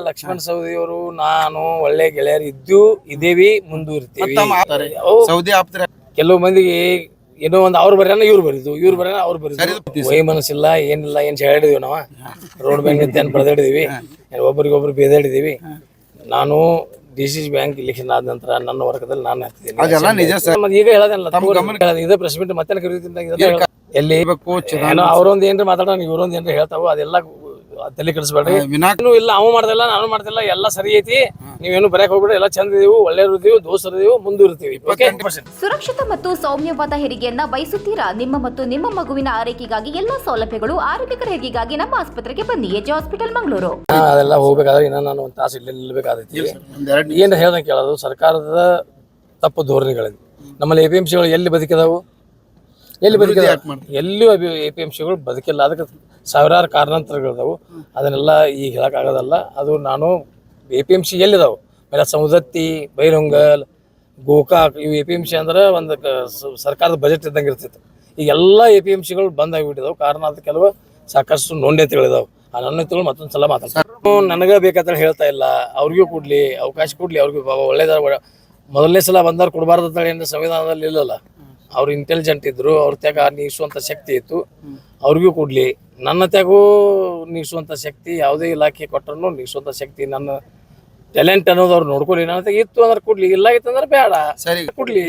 ಲಕ್ಷ್ಮಣ ಸವದಿಯವರು ನಾನು ಒಳ್ಳೆ ಗೆಳೆಯರು ಇದೇವಿ ಮುಂದುವರಿತೀವಿ. ಸೌದಿ ಆಪ್ತರ ಕೆಲವು ಮಂದಿಗೆ ಏನೋ ಒಂದು ಅವ್ರು ಬರ್ಯಾನ ಇವ್ರು ಬರೀದು ಇವ್ರು ಬರ್ಯಾನ ಅವ್ರು ಬರೀದು ವೈ ಮನಸ್ಸಿಲ್ಲ ಏನಿಲ್ಲ ಏನ್ ಹೇಳಿದೀವಿ ನಾವು ರೋಡ್ ಬ್ಯಾಂಕ್ ಅಂತ ಏನ್ ಬಡ್ದಾಡಿದೀವಿ ಒಬ್ಬರಿಗೊಬ್ರು ಬೇದಾಡಿದೀವಿ. ನಾನು ಡಿಸಿಸಿ ಬ್ಯಾಂಕ್ ಇಲೆಕ್ಷನ್ ಆದ ನಂತರ ನನ್ನ ವರ್ಗದಲ್ಲಿ ನಾನು ಹಾಕ್ತಿದ್ದೀನಿ. ಈಗ ಹೇಳೋದಲ್ಲ ಇದೇ ಪ್ರೆಸ್ ಮೀಟ್ ಮತ್ತೆ ಕರೀತಿದ್ದ ಎಲ್ಲಿ ಏನೋ ಅವ್ರೊಂದ್ ಏನ್ರಿ ಮಾತಾಡೋ ಇವ್ರೊಂದ್ ಏನ್ರಿ ಹೇಳ್ತಾವ ಅದೆಲ್ಲ ತಲೆ ಕೆಡಿಸ್ಬೇಡ್ರಿ. ಇಲ್ಲ ಅವ ಮಾಡ್ದಿಲ್ಲ ನಾನು ಮಾಡ್ತಿಲ್ಲ ಎಲ್ಲ ಸರಿ ಐತಿ. ನೀವೇನು ಬರಕ್ ಹೋಗ್ಬಿಡ್ರಿ ಎಲ್ಲ ಚಂದ ಇದೀವಿ ಒಳ್ಳೆಯವರು ಇದೀವಿ ದೋಸ್ತರು ಇದೀವಿ ಮುಂದುವರಿತೀವಿ. ಸುರಕ್ಷಿತ ಮತ್ತು ಸೌಮ್ಯವಾದ ಹೆರಿಗೆಯನ್ನ ಬಯಸುತ್ತೀರಾ? ನಿಮ್ಮ ಮತ್ತು ನಿಮ್ಮ ಮಗುವಿನ ಆರೈಕೆಗಾಗಿ ಎಲ್ಲಾ ಸೌಲಭ್ಯಗಳು ಆರೋಗ್ಯಕರ ಹೆರಿಗೆಗಾಗಿ ನಮ್ಮ ಆಸ್ಪತ್ರೆಗೆ ಬನ್ನಿ. AJ hospital Mangaluru. ಅದೆಲ್ಲ ಹೋಗ್ಬೇಕಾದ್ರೆ ಇನ್ನ ನಾನು ಒಂದು ತಾಸು ಇಲ್ಲಿ ನಿಲ್ಬೇಕಾದೈತಿ. ಏನ್ ಹೇಳ್ದಂಗೆ ಕೇಳೋದು ಸರ್ಕಾರದ ತಪ್ಪು ಧೋರಣೆಗಳಿದೆ. ನಮ್ಮಲ್ಲಿ APMCಗಳು ಎಲ್ಲಿ ಬದುಕಿದಾವು ಎಲ್ಲಿ ಎಲ್ಲೂ APMCಗಳು ಬದುಕಿಲ್ಲ. ಅದಕ್ಕೆ ಸಾವಿರಾರು ಕಾರಣಾಂತರಗಳಿದಾವು. ಅದನ್ನೆಲ್ಲ ಈಗ ಹೇಳೋಕ್ಕಾಗೋದಲ್ಲ. ಅದು ನಾನು APMC ಎಲ್ಲಿದಾವೆ ಮೇಲೆ ಸೌದತ್ತಿ ಬೈರಂಗಲ್ ಗೋಕಾಕ್ ಇವು APMC ಅಂದ್ರೆ ಒಂದು ಸರ್ಕಾರದ ಬಜೆಟ್ ಇದ್ದಂಗೆ ಇರ್ತಿತ್ತು. ಈಗ ಎಲ್ಲ APMCಗಳು ಬಂದ್ ಆಗಿಬಿಟ್ಟಿದಾವೆ. ಕಾರಣ ಅದು ಕೆಲವು ಸಾಕಷ್ಟು ನ್ಯೂನತೆಗಳಿದಾವೆ. ಆ ನ್ಯೂನತೆಗಳು ಮತ್ತೊಂದು ಸಲ ಮಾತಾಡ್ತಾರೆ. ನನಗೆ ಬೇಕಂತ ಹೇಳ್ತಾ ಇಲ್ಲ, ಅವ್ರಿಗೂ ಕೊಡ್ಲಿ ಅವಕಾಶ ಕೊಡ್ಲಿ. ಅವ್ರಿಗೂ ಒಳ್ಳೇದ ಮೊದಲನೇ ಸಲ ಬಂದವ್ರು ಕೊಡಬಾರ್ದು ಅಂತ ಏನು ಸಂವಿಧಾನದಲ್ಲಿ ಇಲ್ಲಲ್ಲ. ಅವ್ರು ಇಂಟೆಲಿಜೆಂಟ್ ಇದ್ರು, ಅವ್ರ ತ್ಯಾಗ ನೀಗಿಸುವಂಥ ಶಕ್ತಿ ಇತ್ತು, ಅವ್ರಿಗೂ ಕೊಡ್ಲಿ. ನನ್ನ ತ್ಯಾಗೂ ನೀಗಿಸುವಂಥ ಶಕ್ತಿ ಯಾವುದೇ ಇಲಾಖೆ ಕೊಟ್ಟರು ನೀಗಿಸುವಂಥ ಶಕ್ತಿ ನನ್ನ ಟ್ಯಾಲೆಂಟ್ ಅನ್ನೋದು ಅವ್ರು ನೋಡ್ಕೊಳ್ಳಿ. ನನ್ನ ಇತ್ತು ಅಂದ್ರೆ ಕೊಡ್ಲಿ, ಇಲ್ಲ ಇತ್ತಂದ್ರೆ ಬೇಡ ಕೊಡ್ಲಿ.